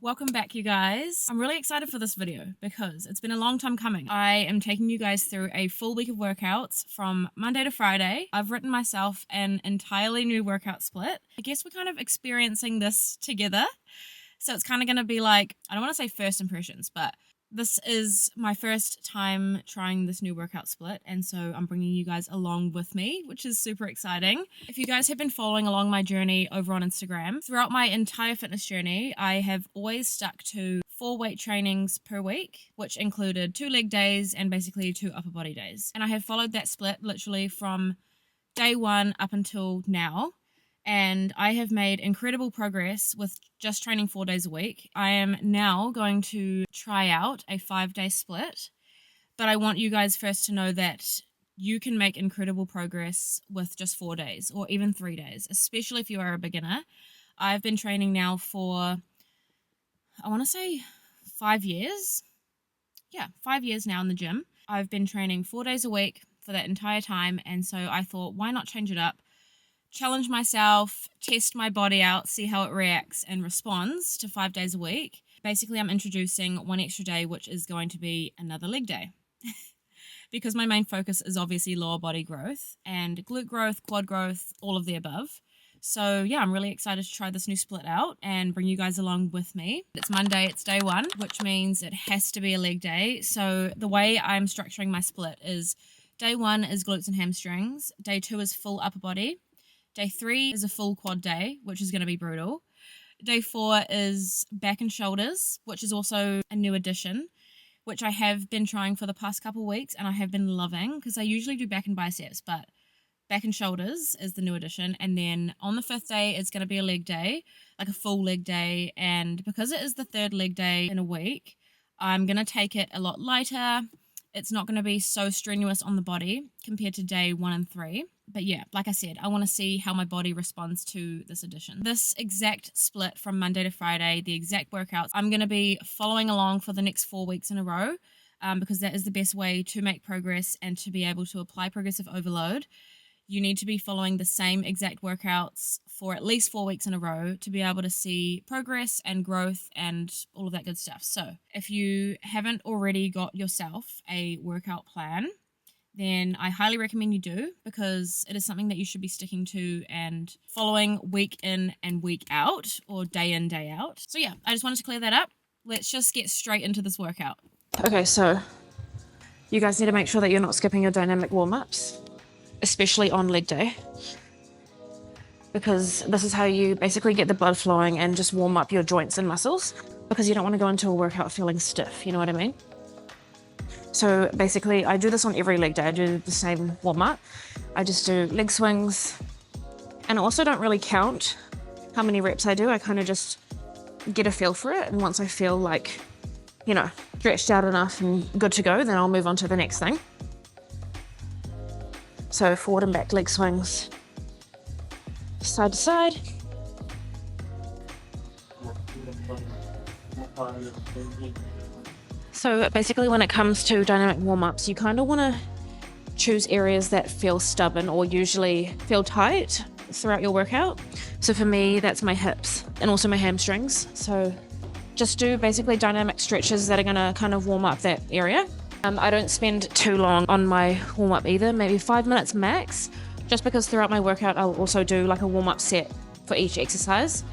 Welcome back, you guys. I'm really excited for this video because it's been a long time coming. I am taking you guys through a full week of workouts from Monday to Friday. I've written myself an entirely new workout split. I guess we're kind of experiencing this together. So it's kind of going to be like, I don't want to say first impressions, but this is my first time trying this new workout split, and so I'm bringing you guys along with me, which is super exciting. If you guys have been following along my journey over on Instagram, throughout my entire fitness journey, I have always stuck to 4 weight trainings per week, which included 2 leg days and basically 2 upper body days. And I have followed that split literally from day 1 up until now. And I have made incredible progress with just training 4 days a week. I am now going to try out a 5-day split, but I want you guys first to know that you can make incredible progress with just 4 days or even 3 days, especially if you are a beginner. I've been training now for, I want to say 5 years. Yeah, 5 years now in the gym. I've been training 4 days a week for that entire time, and so I thought, why not change it up? Challenge myself, test my body out, see how it reacts and responds to 5 days a week. Basically, I'm introducing 1 extra day, which is going to be another leg day. Because my main focus is obviously lower body growth and glute growth, quad growth, all of the above. So yeah, I'm really excited to try this new split out and bring you guys along with me. It's Monday, it's day 1, which means it has to be a leg day. So the way I'm structuring my split is day 1 is glutes and hamstrings. Day 2 is full upper body. Day 3 is a full quad day, which is going to be brutal. Day 4 is back and shoulders, which is also a new addition, which I have been trying for the past couple of weeks and I have been loving because I usually do back and biceps, but back and shoulders is the new addition. And then on the 5th day, it's going to be a leg day, like a full leg day. And because it is the 3rd leg day in a week, I'm going to take it a lot lighter. It's not going to be so strenuous on the body compared to day 1 and 3. But yeah, like I said, I want to see how my body responds to this addition. This exact split from Monday to Friday, the exact workouts, I'm going to be following along for the next 4 weeks in a row because that is the best way to make progress and to be able to apply progressive overload. You need to be following the same exact workouts for at least 4 weeks in a row to be able to see progress and growth and all of that good stuff. So if you haven't already got yourself a workout plan, then I highly recommend you do because it is something that you should be sticking to and following week in and week out or day in, day out. So yeah, I just wanted to clear that up. Let's just get straight into this workout. Okay, so you guys need to make sure that you're not skipping your dynamic warm-ups, especially on leg day, because this is how you basically get the blood flowing and just warm up your joints and muscles, because you don't want to go into a workout feeling stiff, you know what I mean? So basically I do this on every leg day. I do the same warm-up. I just do leg swings, and I also don't really count how many reps I do. I kind of just get a feel for it, and once I feel like, you know, stretched out enough and good to go, then I'll move on to the next thing. So forward and back leg swings, side to side. So basically when it comes to dynamic warm-ups, you kind of want to choose areas that feel stubborn or usually feel tight throughout your workout. So for me, that's my hips and also my hamstrings. So just do basically dynamic stretches that are going to kind of warm up that area. I don't spend too long on my warm-up either, maybe 5 minutes max, just because throughout my workout I'll also do like a warm-up set for each exercise.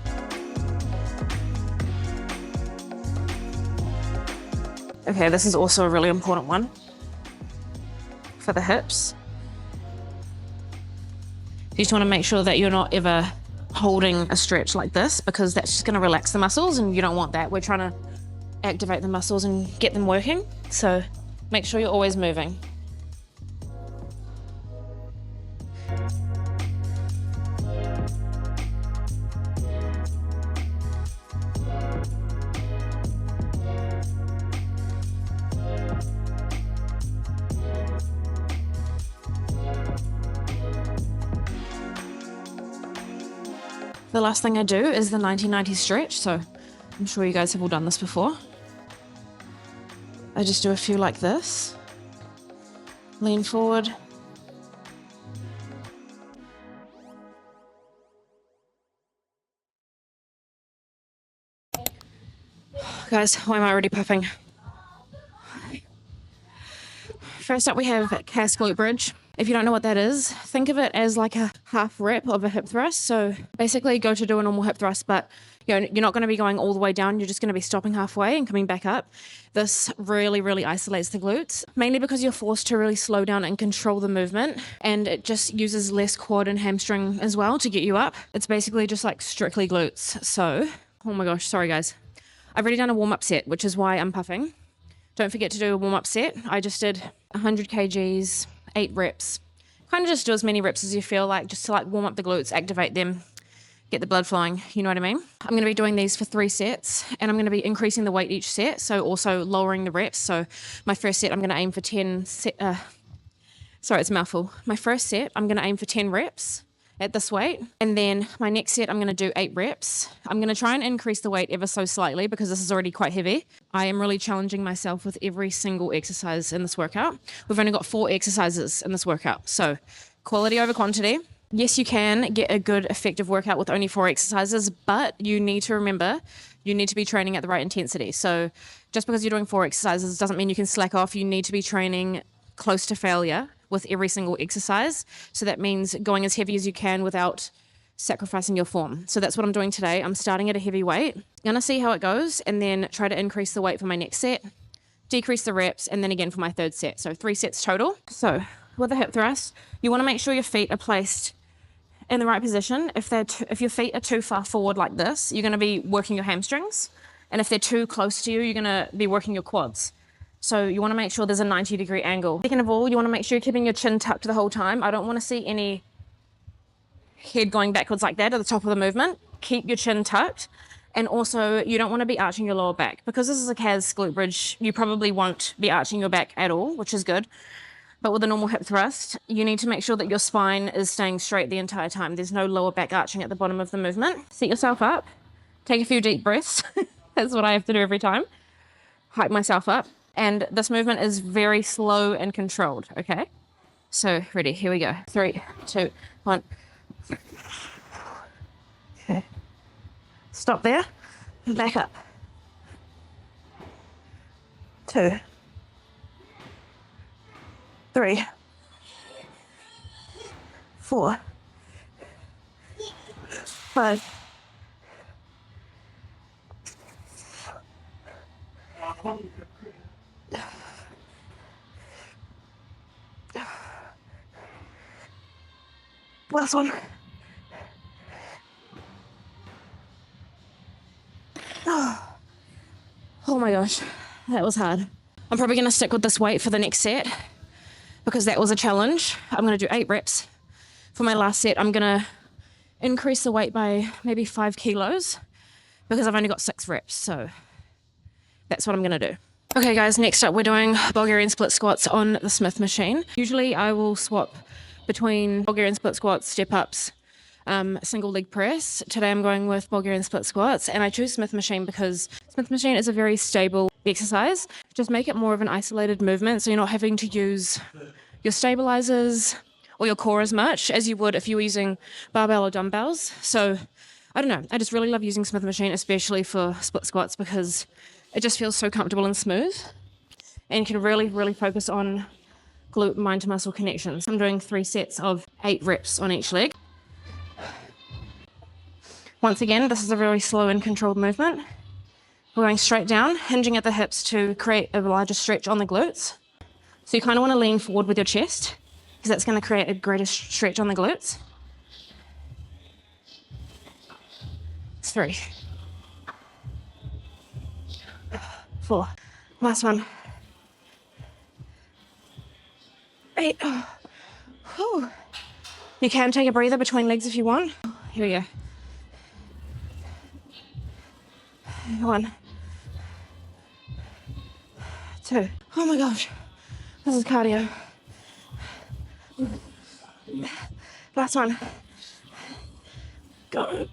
Okay, this is also a really important one for the hips. You just want to make sure that you're not ever holding a stretch like this, because that's just going to relax the muscles and you don't want that. We're trying to activate the muscles and get them working, so make sure you're always moving. The last thing I do is the 1990 stretch, so I'm sure you guys have all done this before. I just do a few like this. Lean forward. Guys, why am I already puffing? First up, we have calf glute bridge. If you don't know what that is, think of it as like a half rep of a hip thrust. So basically go to do a normal hip thrust, but you're not going to be going all the way down. You're just going to be stopping halfway and coming back up. This really, really isolates the glutes, mainly because you're forced to really slow down and control the movement. And it just uses less quad and hamstring as well to get you up. It's basically just like strictly glutes. So, oh my gosh, sorry guys. I've already done a warm-up set, which is why I'm puffing. Don't forget to do a warm-up set. I just did 100 kgs, 8 reps. Kind of just do as many reps as you feel like, just to like warm up the glutes, activate them, get the blood flowing, you know what I mean? I'm going to be doing these for 3 sets, and I'm going to be increasing the weight each set, so also lowering the reps. So my first set, I'm going to aim for 10, sorry, it's a mouthful. My first set, I'm going to aim for 10 reps at this weight, and then my next set I'm going to do 8 reps. I'm going to try and increase the weight ever so slightly because this is already quite heavy. I am really challenging myself with every single exercise in this workout. We've only got 4 exercises in this workout, so quality over quantity. Yes, you can get a good effective workout with only 4 exercises, but you need to remember you need to be training at the right intensity. So just because you're doing 4 exercises doesn't mean you can slack off. You need to be training close to failure with every single exercise. So that means going as heavy as you can without sacrificing your form. So that's what I'm doing today. I'm starting at a heavy weight. I'm going to see how it goes and then try to increase the weight for my next set, decrease the reps, and then again for my third set. So 3 sets total. So with a hip thrust, you want to make sure your feet are placed in the right position. If your feet are too far forward like this, you're going to be working your hamstrings. And if they're too close to you, you're going to be working your quads. So you want to make sure there's a 90-degree angle. Second of all, you want to make sure you're keeping your chin tucked the whole time. I don't want to see any head going backwards like that at the top of the movement. Keep your chin tucked. And also, you don't want to be arching your lower back. Because this is a calves glute bridge, you probably won't be arching your back at all, which is good. But with a normal hip thrust, you need to make sure that your spine is staying straight the entire time. There's no lower back arching at the bottom of the movement. Set yourself up. Take a few deep breaths. That's what I have to do every time. Hype myself up. And this movement is very slow and controlled, okay? So, ready, here we go. 3, 2, 1. Okay. Stop there. Back up. 2, 3, 4, 5. Last one. Oh my gosh, that was hard. I'm probably going to stick with this weight for the next set because that was a challenge. I'm going to do 8 reps. For my last set, I'm going to increase the weight by maybe 5 kilos because I've only got 6 reps. So that's what I'm going to do. Okay guys, next up we're doing Bulgarian split squats on the Smith machine. Usually I will swap between Bulgarian split squats, step-ups, single leg press. Today I'm going with Bulgarian split squats, and I choose Smith machine because Smith machine is a very stable exercise. Just make it more of an isolated movement so you're not having to use your stabilizers or your core as much as you would if you were using barbell or dumbbells. So I don't know, I just really love using Smith machine, especially for split squats, because it just feels so comfortable and smooth, and you can really, really focus on glute mind to muscle connections. I'm doing 3 sets of 8 reps on each leg. Once again, this is a very slow and controlled movement. We're going straight down, hinging at the hips to create a larger stretch on the glutes. So you kind of want to lean forward with your chest because that's going to create a greater stretch on the glutes. 3, 4, last one. 8. Whew. You can take a breather between legs if you want. Here we go. 1, 2. Oh my gosh, this is cardio. Last one. Go.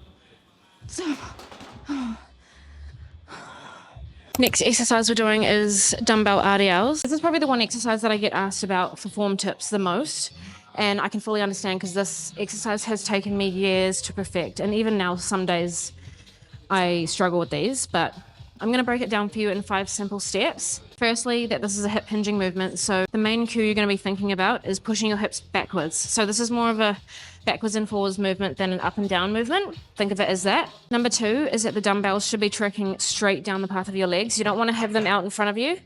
Next exercise we're doing is dumbbell RDLs. This is probably the one exercise that I get asked about for form tips the most, and I can fully understand because this exercise has taken me years to perfect, and even now some days I struggle with these, but I'm going to break it down for you in 5 simple steps. Firstly, that this is a hip hinging movement. So the main cue you're going to be thinking about is pushing your hips backwards. So this is more of a backwards and forwards movement than an up and down movement. Think of it as that. Number 2 is that the dumbbells should be tracking straight down the path of your legs. You don't want to have them out in front of you.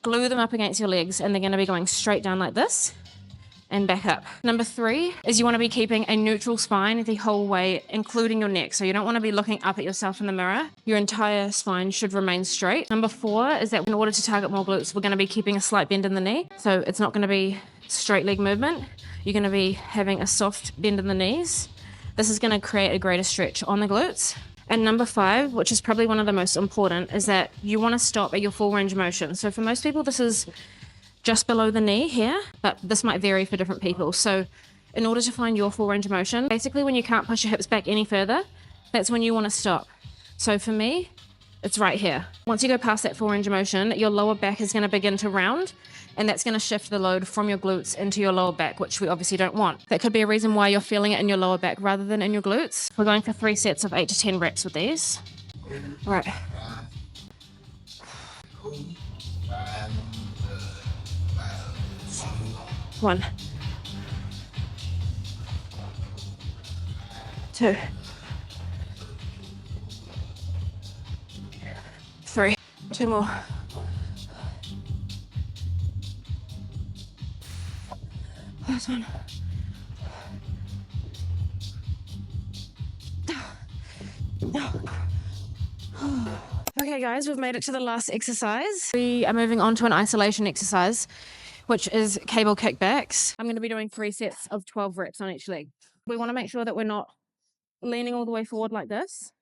Glue them up against your legs and they're going to be going straight down like this and back up. Number 3 is you want to be keeping a neutral spine the whole way, including your neck. So you don't want to be looking up at yourself in the mirror. Your entire spine should remain straight. Number 4 is that in order to target more glutes, we're going to be keeping a slight bend in the knee. So it's not going to be straight leg movement. You're going to be having a soft bend in the knees. This is going to create a greater stretch on the glutes. And number 5, which is probably one of the most important, is that you want to stop at your full range of motion. So for most people, this is just below the knee here, but this might vary for different people. So in order to find your full range of motion, basically when you can't push your hips back any further, that's when you want to stop. So for me, it's right here. Once you go past that full range of motion, your lower back is going to begin to round, and that's going to shift the load from your glutes into your lower back, which we obviously don't want. That could be a reason why you're feeling it in your lower back rather than in your glutes. We're going for 3 sets of 8 to 10 reps with these. All right. 1, 2, 3, 2 more. Last one. Okay guys, we've made it to the last exercise. We are moving on to an isolation exercise, which is cable kickbacks. I'm going to be doing 3 sets of 12 reps on each leg. We want to make sure that we're not leaning all the way forward like this.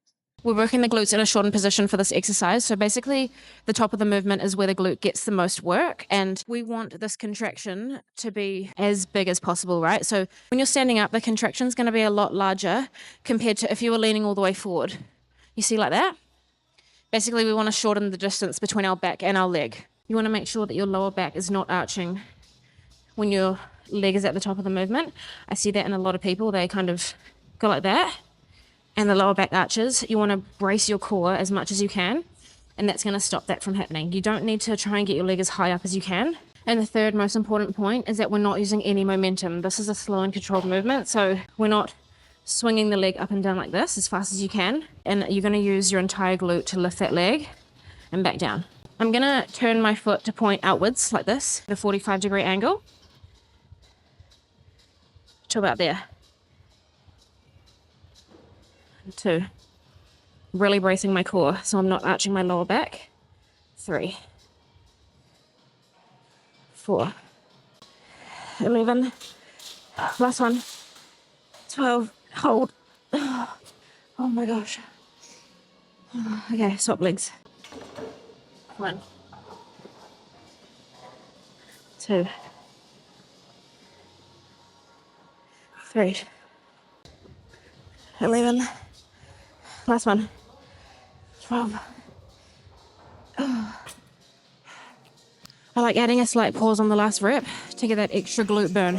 We're working the glutes in a shortened position for this exercise. So basically the top of the movement is where the glute gets the most work, and we want this contraction to be as big as possible, right? So when you're standing up, the contraction is going to be a lot larger compared to if you were leaning all the way forward. You see like that? Basically we want to shorten the distance between our back and our leg. You want to make sure that your lower back is not arching when your leg is at the top of the movement. I see that in a lot of people. They kind of go like that, and the lower back arches. You want to brace your core as much as you can, and that's going to stop that from happening. You don't need to try and get your leg as high up as you can. And the third most important point is that we're not using any momentum. This is a slow and controlled movement, so we're not swinging the leg up and down like this as fast as you can, and you're going to use your entire glute to lift that leg and back down. I'm going to turn my foot to point outwards like this, at a 45-degree angle, to about there. 2, really bracing my core so I'm not arching my lower back. 3, 4, 11, last one, 12, hold. Oh my gosh. Okay, swap legs. 1, 2, 3, 11, last one, 12. I like adding a slight pause on the last rep to get that extra glute burn.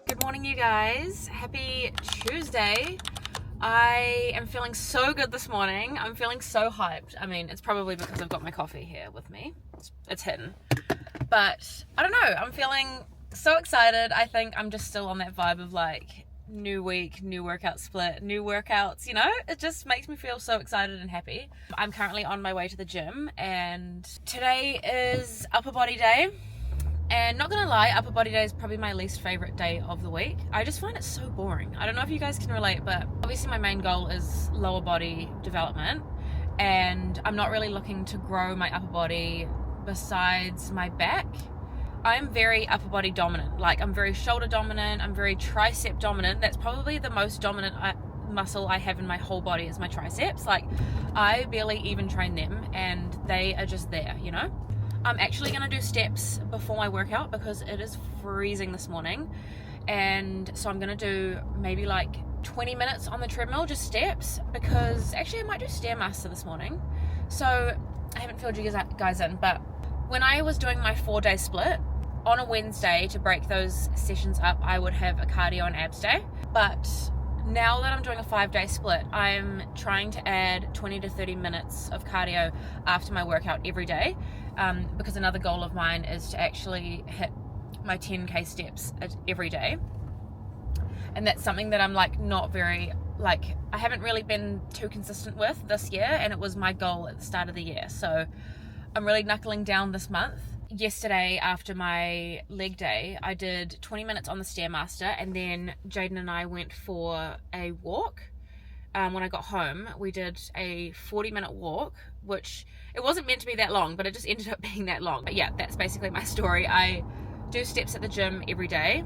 Good morning, you guys. Happy Tuesday. I am feeling so good this morning. I'm feeling so hyped. I mean, it's probably because I've got my coffee here with me. It's hidden. But I don't know. I'm feeling so excited. I think I'm just still on that vibe of like new week, new workout split, new workouts, you know? It just makes me feel so excited and happy. I'm currently on my way to the gym, and today is upper body day. And not gonna lie, upper body day is probably my least favorite day of the week. I just find it so boring. I don't know if you guys can relate, but obviously my main goal is lower body development, and I'm not really looking to grow my upper body besides my back. I'm very upper body dominant. Like, I'm very shoulder dominant, I'm very tricep dominant. That's probably the most dominant muscle I have in my whole body is my triceps. Like, I barely even train them, and they are just there, you know? I'm actually going to do steps before my workout because it is freezing this morning, and so I'm going to do maybe like 20 minutes on the treadmill, just steps, because actually I might do Stairmaster this morning. So I haven't filled you guys in, but when I was doing my 4-day split, on a Wednesday, to break those sessions up, I would have a cardio and abs day. But now that I'm doing a 5-day split, I'm trying to add 20 to 30 minutes of cardio after my workout every day, because another goal of mine is to actually hit my 10k steps every day. And that's something that I'm like not very, like, I haven't really been too consistent with this year, and it was my goal at the start of the year. So I'm really knuckling down this month. Yesterday, after my leg day, I did 20 minutes on the Stairmaster, and then Jaden and I went for a walk. When I got home, we did a 40-minute walk, which it wasn't meant to be that long, but it just ended up being that long. But yeah, that's basically my story. I do steps at the gym every day,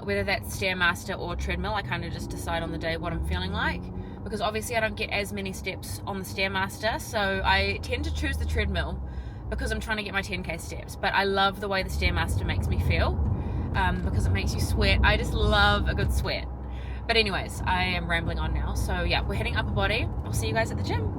whether that's Stairmaster or treadmill. I kind of just decide on the day what I'm feeling like, because obviously I don't get as many steps on the Stairmaster, so I tend to choose the treadmill because I'm trying to get my 10k steps. But I love the way the Stairmaster makes me feel, because it makes you sweat. I just love a good sweat. But anyways, I am rambling on now. So yeah, we're heading upper body. I'll see you guys at the gym.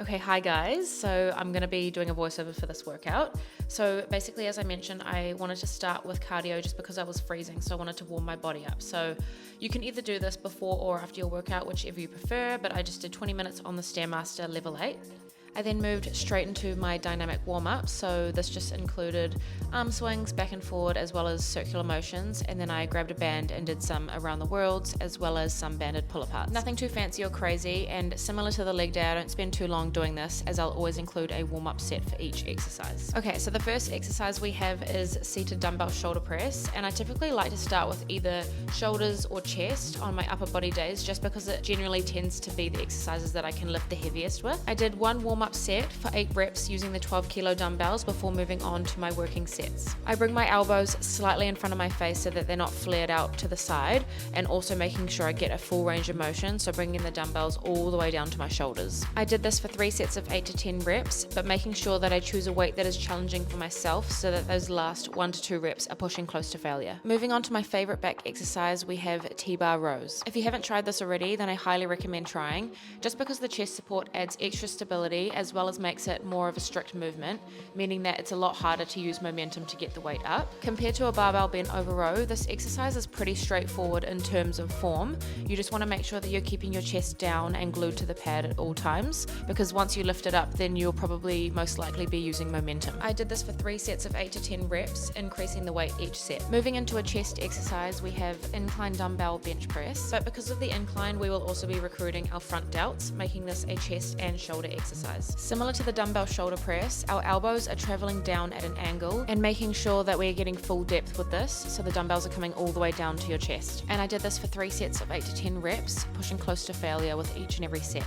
Okay, hi guys. So I'm going to be doing a voiceover for this workout. So basically, as I mentioned, I wanted to start with cardio just because I was freezing. So I wanted to warm my body up. So you can either do this before or after your workout, whichever you prefer. But I just did 20 minutes on the Stairmaster level 8. I then moved straight into my dynamic warm-up, so this just included arm swings back and forward as well as circular motions, and then I grabbed a band and did some around the worlds as well as some banded pull-aparts. Nothing too fancy or crazy, and similar to the leg day, I don't spend too long doing this, as I'll always include a warm-up set for each exercise. Okay, so the first exercise we have is seated dumbbell shoulder press, and I typically like to start with either shoulders or chest on my upper body days, just because it generally tends to be the exercises that I can lift the heaviest with. I did one warm-up set for 8 reps using the 12 kilo dumbbells before moving on to my working sets. I bring my elbows slightly in front of my face so that they're not flared out to the side, and also making sure I get a full range of motion, so bringing the dumbbells all the way down to my shoulders. I did this for 3 sets of 8 to 10 reps, but making sure that I choose a weight that is challenging for myself so that those last 1 to 2 reps are pushing close to failure. Moving on to my favorite back exercise, we have T-bar rows. If you haven't tried this already, then I highly recommend trying, just because the chest support adds extra stability as well as makes it more of a strict movement, meaning that it's a lot harder to use momentum to get the weight up. Compared to a barbell bent over row, this exercise is pretty straightforward in terms of form. You just want to make sure that you're keeping your chest down and glued to the pad at all times, because once you lift it up, then you'll probably most likely be using momentum. I did this for 3 sets of 8 to 10 reps, increasing the weight each set. Moving into a chest exercise, we have incline dumbbell bench press, but because of the incline, we will also be recruiting our front delts, making this a chest and shoulder exercise. Similar to the dumbbell shoulder press, our elbows are traveling down at an angle and making sure that we're getting full depth with this, so the dumbbells are coming all the way down to your chest. And I did this for 3 sets of 8 to 10 reps, pushing close to failure with each and every set.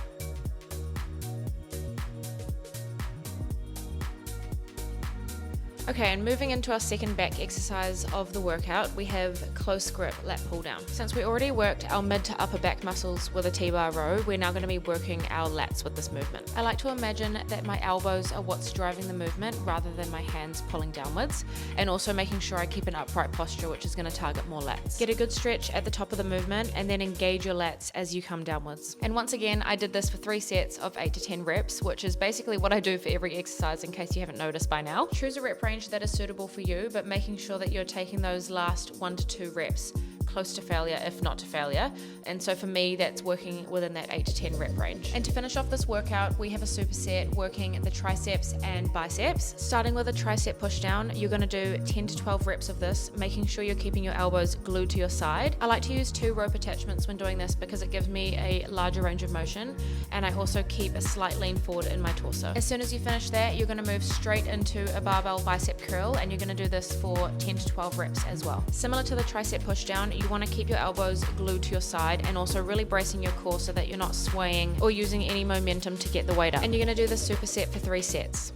Okay, and moving into our second back exercise of the workout, we have close grip lat pull down. Since we already worked our mid to upper back muscles with a T-bar row, we're now going to be working our lats with this movement. I like to imagine that my elbows are what's driving the movement rather than my hands pulling downwards, and also making sure I keep an upright posture, which is going to target more lats. Get a good stretch at the top of the movement and then engage your lats as you come downwards. And once again, I did this for 3 sets of 8 to 10 reps, which is basically what I do for every exercise in case you haven't noticed by now. Choose a rep range that is suitable for you, but making sure that you're taking those last 1 to 2 reps close to failure, if not to failure. And so for me, that's working within that 8 to 10 rep range. And to finish off this workout, we have a superset working the triceps and biceps. Starting with a tricep push down, you're going to do 10 to 12 reps of this, making sure you're keeping your elbows glued to your side. I like to use 2 rope attachments when doing this because it gives me a larger range of motion, and I also keep a slight lean forward in my torso. As soon as you finish that, you're going to move straight into a barbell bicep curl, and you're going to do this for 10 to 12 reps as well. Similar to the tricep push down, you want to keep your elbows glued to your side and also really bracing your core so that you're not swaying or using any momentum to get the weight up. And you're going to do this superset for 3 sets.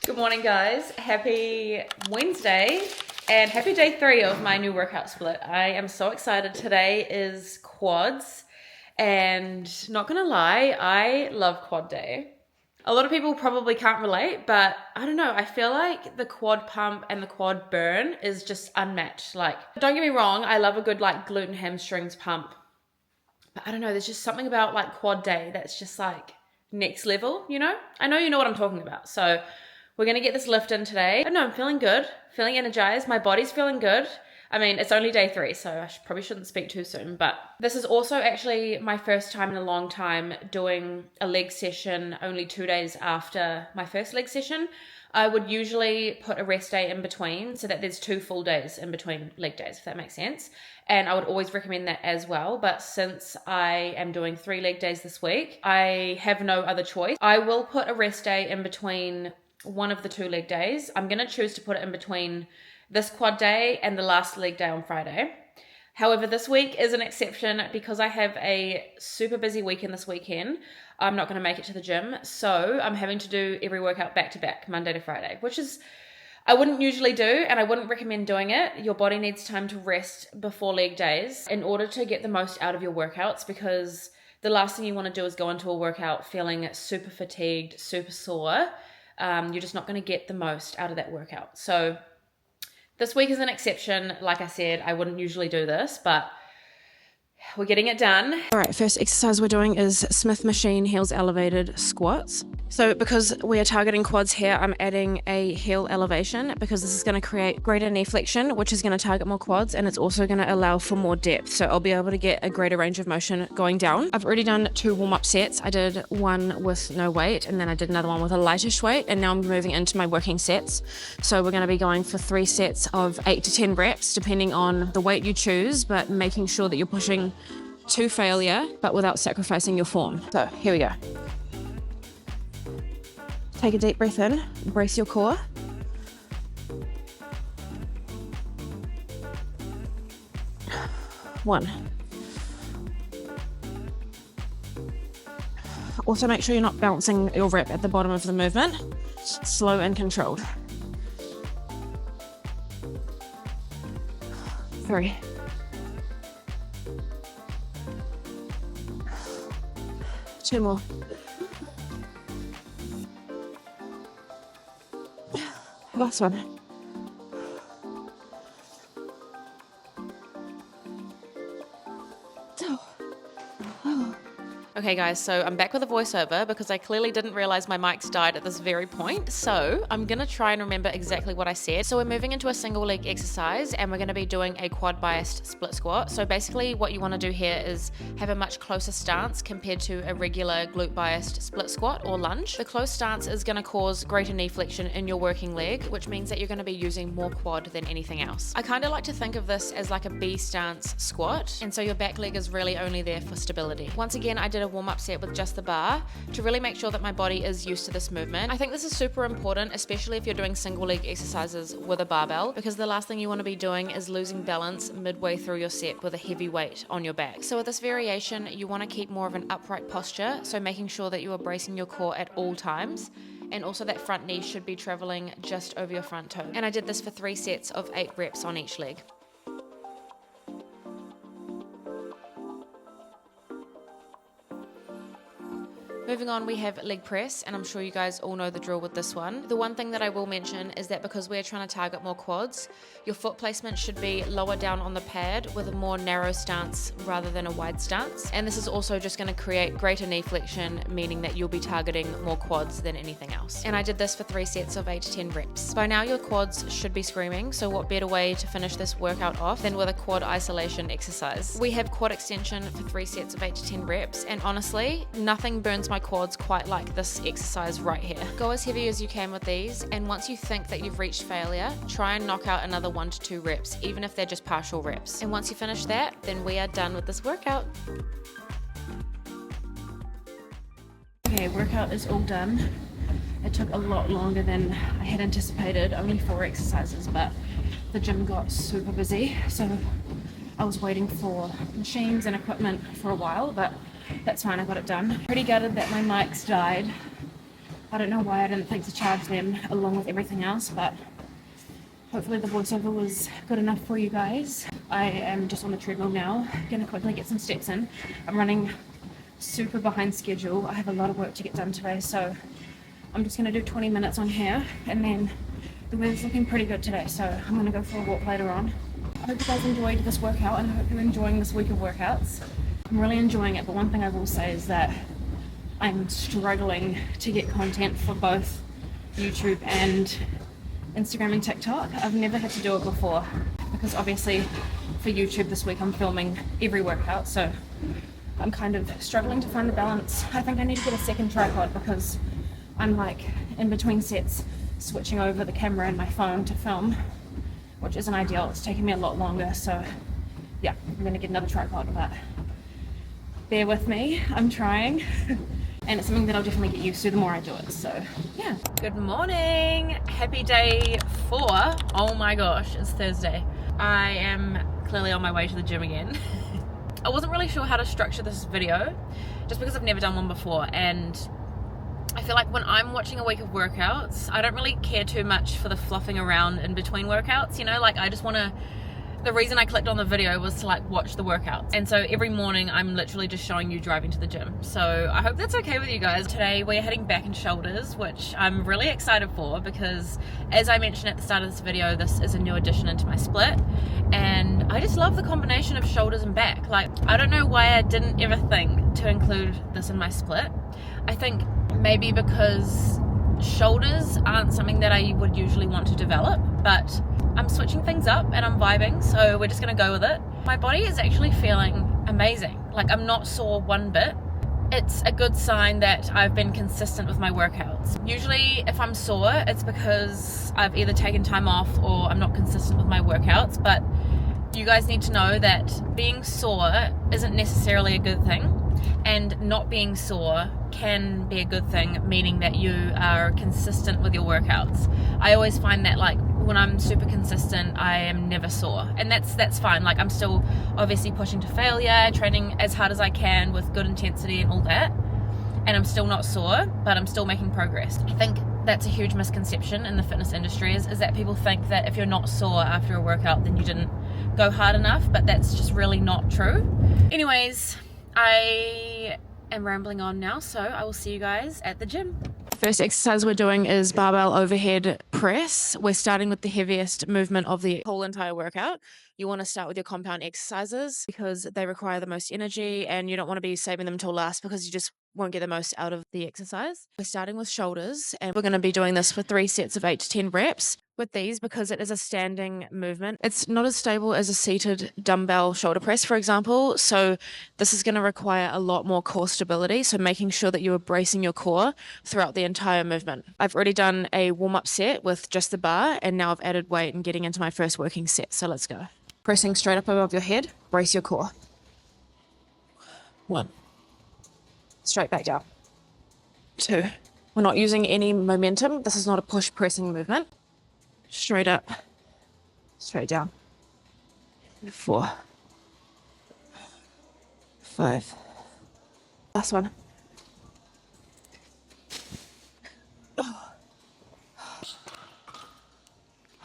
Good morning, guys. Happy Wednesday and happy day 3 of my new workout split. I am so excited. Today is quads, and not gonna lie, I love quad day. A lot of people probably can't relate, but I don't know, I feel like the quad pump and the quad burn is just unmatched. Like, don't get me wrong, I love a good like glute and hamstrings pump, but I don't know, there's just something about like quad day that's just like next level, you know? I know you know what I'm talking about. So We're gonna get this lift in today. No, I'm feeling good, feeling energized. My body's feeling good. I mean, it's only day 3, so I probably shouldn't speak too soon, but this is also actually my first time in a long time doing a leg session only 2 days after my first leg session. I would usually put a rest day in between so that there's 2 full days in between leg days, if that makes sense. And I would always recommend that as well. But since I am doing 3 leg days this week, I have no other choice. I will put a rest day in between one of the 2 leg days. I'm going to choose to put it in between this quad day and the last leg day on Friday. However, this week is an exception because I have a super busy weekend this weekend. I'm not going to make it to the gym, so I'm having to do every workout back to back, Monday to Friday, which is, I wouldn't usually do, and I wouldn't recommend doing it. Your body needs time to rest before leg days in order to get the most out of your workouts, because the last thing you want to do is go into a workout feeling super fatigued, super sore. You're just not going to get the most out of that workout. So this week is an exception. Like I said, I wouldn't usually do this, but we're getting it done. All right, first exercise we're doing is Smith machine heels elevated squats. So because we are targeting quads here, I'm adding a heel elevation because this is going to create greater knee flexion, which is going to target more quads, and it's also going to allow for more depth. So I'll be able to get a greater range of motion going down. I've already done 2 warm-up sets. I did one with no weight, and then I did another one with a lightish weight, and now I'm moving into my working sets. So we're going to be going for 3 sets of 8 to 10 reps, depending on the weight you choose, but making sure that you're pushing to failure, but without sacrificing your form. So here we go. Take a deep breath in, brace your core. One. Also make sure you're not bouncing your rep at the bottom of the movement. Slow and controlled. 3. 2 more. Last one. Okay guys, so I'm back with a voiceover because I clearly didn't realize my mics died at this very point. So I'm gonna try and remember exactly what I said. So we're moving into a single leg exercise and we're gonna be doing a quad biased split squat. So basically what you wanna do here is have a much closer stance compared to a regular glute biased split squat or lunge. The close stance is gonna cause greater knee flexion in your working leg, which means that you're gonna be using more quad than anything else. I kinda like to think of this as like a B stance squat, and so your back leg is really only there for stability. Once again, I did a warm-up set with just the bar to really make sure that my body is used to this movement. I think this is super important, especially if you're doing single leg exercises with a barbell, because the last thing you want to be doing is losing balance midway through your set with a heavy weight on your back. So with this variation, you want to keep more of an upright posture, so making sure that you are bracing your core at all times, and also that front knee should be traveling just over your front toe. And I did this for 3 sets of 8 reps on each leg. Moving on, we have leg press, and I'm sure you guys all know the drill with this one. The one thing that I will mention is that because we're trying to target more quads, your foot placement should be lower down on the pad with a more narrow stance rather than a wide stance. And this is also just going to create greater knee flexion, meaning that you'll be targeting more quads than anything else. And I did this for 3 sets of 8 to 10 reps. By now your quads should be screaming, so what better way to finish this workout off than with a quad isolation exercise. We have quad extension for 3 sets of 8 to 10 reps, and honestly, nothing burns my quads quite like this exercise right here. Go as heavy as you can with these, and once you think that you've reached failure, try and knock out another 1 to 2 reps, even if they're just partial reps. And once you finish that, then we are done with this workout. Okay, workout is all done. It took a lot longer than I had anticipated, only 4 exercises, but the gym got super busy, so I was waiting for machines and equipment for a while, but that's fine, I got it done. Pretty gutted that my mics died. I don't know why I didn't think to charge them along with everything else, but hopefully the voiceover was good enough for you guys. I am just on the treadmill now, gonna quickly get some steps in. I'm running super behind schedule. I have a lot of work to get done today, so I'm just gonna do 20 minutes on here, and then the weather's looking pretty good today, so I'm gonna go for a walk later on. I hope you guys enjoyed this workout, and I hope you're enjoying this week of workouts. I'm really enjoying it, but one thing I will say is that I'm struggling to get content for both YouTube and Instagram and TikTok. I've never had to do it before because obviously for YouTube this week I'm filming every workout, so I'm kind of struggling to find the balance. I think I need to get a second tripod because I'm like in between sets switching over the camera and my phone to film, which isn't ideal. It's taking me a lot longer, so yeah, I'm gonna get another tripod, but bear with me, I'm trying. And it's something that I'll definitely get used to the more I do it, so yeah. Good morning, happy day 4. Oh my gosh, it's Thursday. I am clearly on my way to the gym again. I wasn't really sure how to structure this video just because I've never done one before, and I feel like when I'm watching a week of workouts, I don't really care too much for the fluffing around in between workouts, you know, like I just want to, the reason I clicked on the video was to like watch the workouts. And so every morning I'm literally just showing you driving to the gym. So I hope that's okay with you guys. Today we're heading back and shoulders, which I'm really excited for because as I mentioned at the start of this video, this is a new addition into my split. And I just love the combination of shoulders and back. Like, I don't know why I didn't ever think to include this in my split. I think maybe because shoulders aren't something that I would usually want to develop, but I'm switching things up and I'm vibing, so we're just gonna go with it. My body is actually feeling amazing. Like, I'm not sore one bit. It's a good sign that I've been consistent with my workouts. Usually if I'm sore, it's because I've either taken time off or I'm not consistent with my workouts, but you guys need to know that being sore isn't necessarily a good thing, and not being sore can be a good thing, meaning that you are consistent with your workouts. I always find that like when I'm super consistent, I am never sore, and that's fine. Like, I'm still obviously pushing to failure, training as hard as I can with good intensity and all that, and I'm still not sore, but I'm still making progress. I think that's a huge misconception in the fitness industry is that people think that if you're not sore after a workout, then you didn't go hard enough, but that's just really not true. Anyways, I am rambling on now, so I will see you guys at the gym. First exercise we're doing is barbell overhead press. We're starting with the heaviest movement of the whole entire workout. You want to start with your compound exercises because they require the most energy, and you don't want to be saving them till last because you just won't get the most out of the exercise. We're starting with shoulders, and we're going to be doing this for 3 sets of 8 to 10 reps. With these, because it is a standing movement, it's not as stable as a seated dumbbell shoulder press, for example. So this is going to require a lot more core stability. So making sure that you are bracing your core throughout the entire movement. I've already done a warm-up set with just the bar, and now I've added weight and getting into my first working set. So let's go. Pressing straight up above your head, brace your core. 1. Straight back down. 2. We're not using any momentum. This is not a push pressing movement. Straight up, straight down. 4, 5. Last one.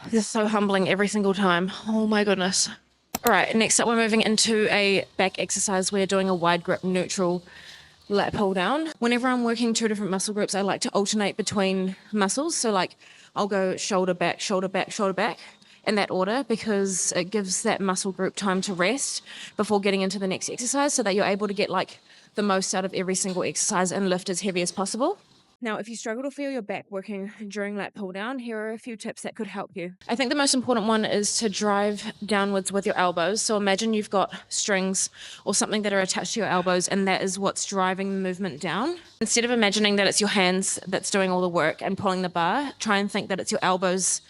This is so humbling every single time. Oh my goodness. All right, next up we're moving into a back exercise. We're doing a wide grip neutral lat pull down. Whenever I'm working 2 different muscle groups, I like to alternate between muscles. So like I'll go shoulder back, shoulder back, shoulder back in that order because it gives that muscle group time to rest before getting into the next exercise so that you're able to get like the most out of every single exercise and lift as heavy as possible. Now, if you struggle to feel your back working during lat pull down, here are a few tips that could help you. I think the most important one is to drive downwards with your elbows. So imagine you've got strings or something that are attached to your elbows, and that is what's driving the movement down. Instead of imagining that it's your hands that's doing all the work and pulling the bar, try and think that it's your elbows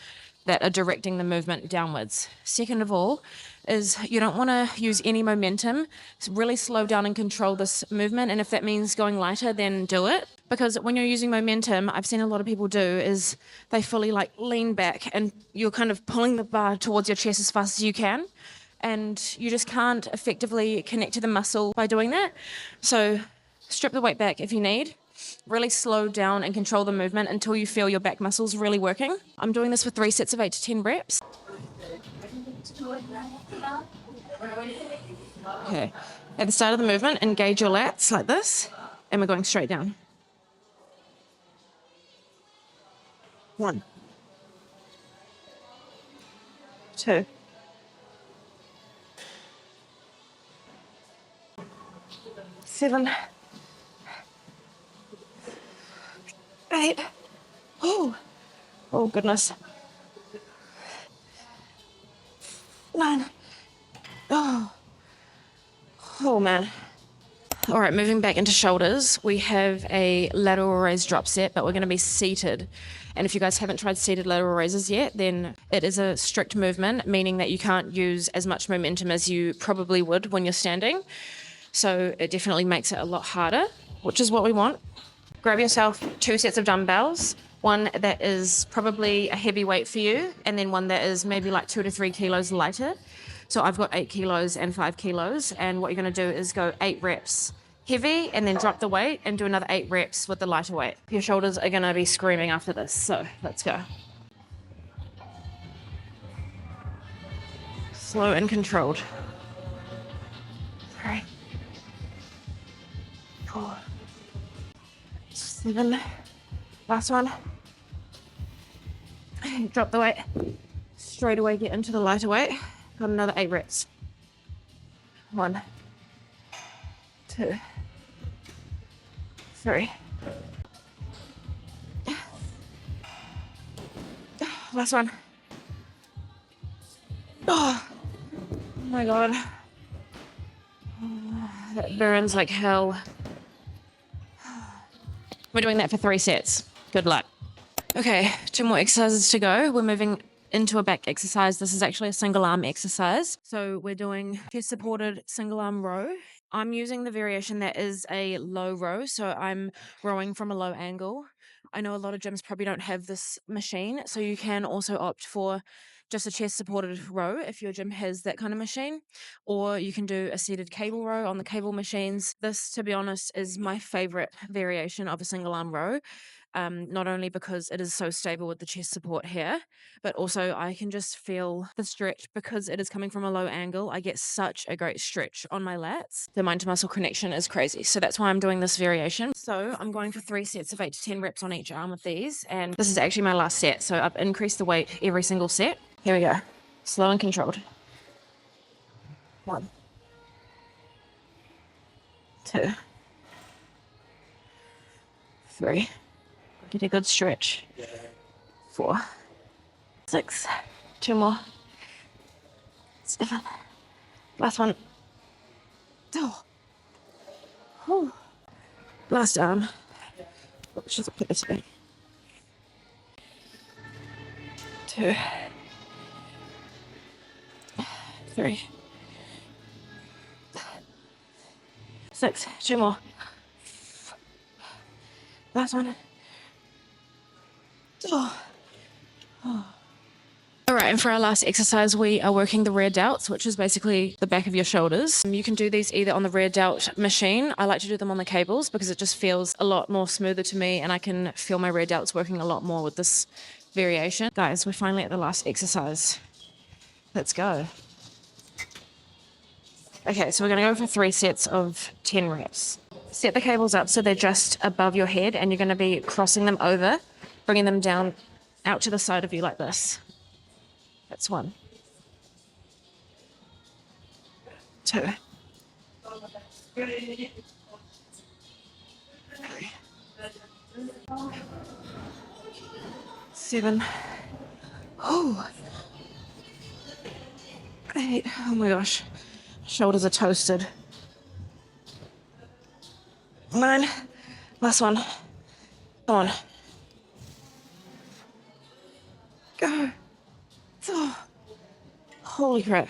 that are directing the movement downwards. Second of all, is you don't want to use any momentum. Really slow down and control this movement, and if that means going lighter, then do it. Because when you're using momentum, I've seen a lot of people do is they fully like lean back and you're kind of pulling the bar towards your chest as fast as you can, and you just can't effectively connect to the muscle by doing that. So strip the weight back if you need. Really slow down and control the movement until you feel your back muscles really working. I'm doing this for 3 sets of 8 to 10 reps. Okay, at the start of the movement, engage your lats like this, and we're going straight down. 1, 2, 7, 8. Oh, Oh, goodness. 9. Oh, man. All right, moving back into shoulders, we have a lateral raise drop set, but we're going to be seated. And if you guys haven't tried seated lateral raises yet, then it is a strict movement, meaning that you can't use as much momentum as you probably would when you're standing. So it definitely makes it a lot harder, which is what we want. Grab yourself 2 sets of dumbbells, one that is probably a heavy weight for you, and then one that is maybe like 2 to 3 kilos lighter. So I've got 8 kilos and 5 kilos, and what you're going to do is go 8 reps heavy and then drop the weight and do another 8 reps with the lighter weight. Your shoulders are going to be screaming after this, so let's go. Slow and controlled. 3, 4, 7. Last one. Drop the weight. Straight away get into the lighter weight. Got another 8 reps. 1, 2, 3. Last one. Oh my god. That burns like hell. We're doing that for 3 sets. Good luck. Okay, 2 more exercises to go. We're moving into a back exercise. This is actually a single arm exercise. So we're doing chest supported single arm row. I'm using the variation that is a low row. So I'm rowing from a low angle. I know a lot of gyms probably don't have this machine. So you can also opt for just a chest supported row if your gym has that kind of machine, or you can do a seated cable row on the cable machines. This, to be honest, is my favorite variation of a single arm row. Not only because it is so stable with the chest support here, but also I can just feel the stretch because it is coming from a low angle. I get such a great stretch on my lats. The mind to muscle connection is crazy. So that's why I'm doing this variation. So I'm going for 3 sets of 8 to 10 reps on each arm of these. And this is actually my last set. So I've increased the weight every single set. Here we go. Slow and controlled. 1, 2, 3. Get a good stretch. 4, 6. 2 more. 7. Last one. Oh. Whew. Last arm. Let's just put this in. 2, 3, 6. 2 more. Last one. Oh. All right, and for our last exercise, we are working the rear delts, which is basically the back of your shoulders. You can do these either on the rear delt machine. I like to do them on the cables because it just feels a lot more smoother to me, and I can feel my rear delts working a lot more with this variation. Guys, we're finally at the last exercise. Let's go. Okay, so we're going to go for 3 sets of 10 reps. Set the cables up so they're just above your head, and you're going to be crossing them over, bringing them down out to the side of you like this. That's 1, 2, 3, 7. Oh, 8. Oh my gosh, shoulders are toasted. 9. Last one. Come on. Go. Oh, holy crap.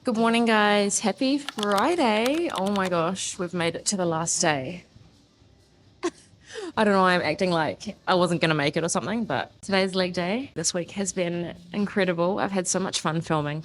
Good morning, guys. Happy Friday. Oh my gosh, we've made it to the last day. I don't know why I'm acting like I wasn't going to make it or something, but today's leg day. This week has been incredible. I've had so much fun filming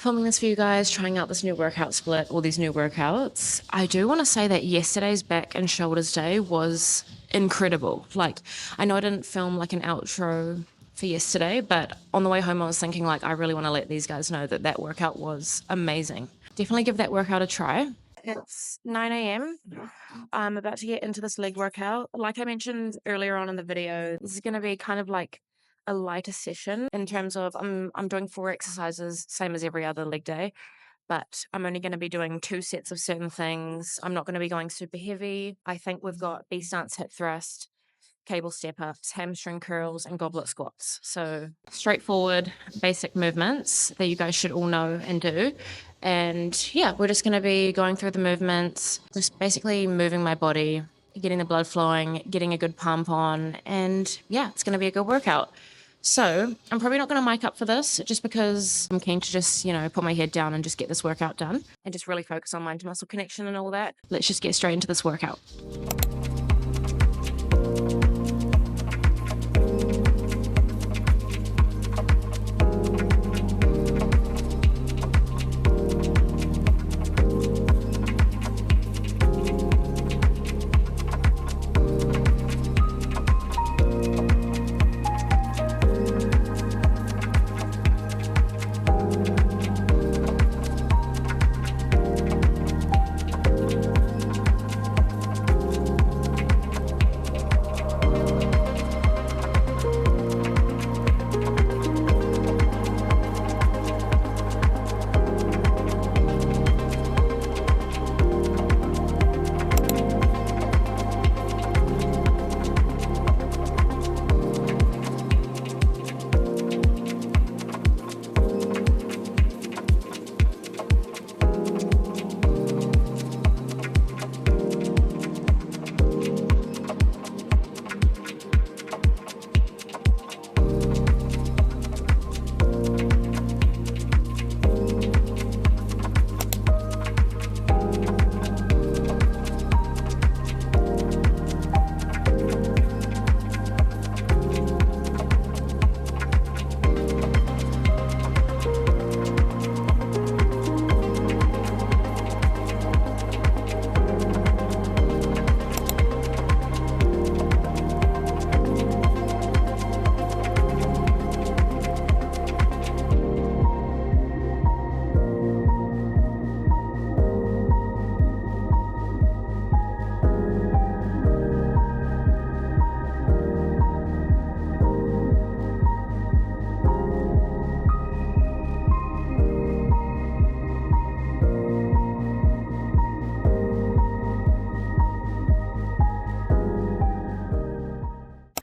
this for you guys, trying out this new workout split, all these new workouts. I do want to say that yesterday's back and shoulders day was incredible. Like, I know I didn't film like an outro for yesterday, but on the way home I was thinking like I really want to let these guys know that workout was amazing. Definitely give that workout a try. It's 9 a.m. I'm about to get into this leg workout. Like I mentioned earlier on in the video, this is going to be kind of like a lighter session in terms of I'm doing 4 exercises, same as every other leg day, but I'm only going to be doing 2 sets of certain things. I'm not going to be going super heavy. I think we've got B stance hip thrust, cable step-ups, hamstring curls, and goblet squats. So straightforward, basic movements that you guys should all know and do. And yeah, we're just going to be going through the movements, just basically moving my body, getting the blood flowing, getting a good pump on, and yeah, it's going to be a good workout. So I'm probably not going to mic up for this just because I'm keen to just, put my head down and just get this workout done and just really focus on mind-to-muscle connection and all that. Let's just get straight into this workout.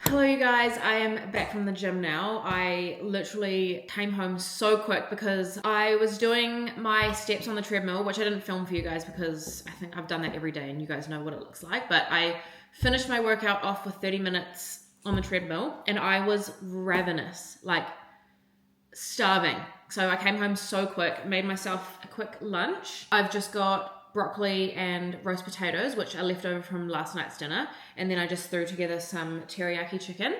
Hello you guys, I am back from the gym now. I literally came home so quick because I was doing my steps on the treadmill, which I didn't film for you guys because I think I've done that every day and you guys know what it looks like. But I finished my workout off with 30 minutes on the treadmill and I was ravenous, like starving. So I came home so quick, made myself a quick lunch. I've just got broccoli and roast potatoes, which are left over from last night's dinner, and then I just threw together some teriyaki chicken.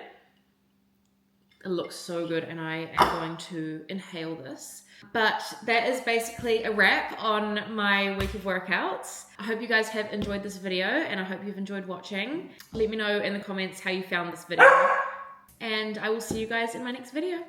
It looks so good and I am going to inhale this. But that is basically a wrap on my week of workouts. I hope you guys have enjoyed this video and I hope you've enjoyed watching. Let me know in the comments how you found this video and I will see you guys in my next video.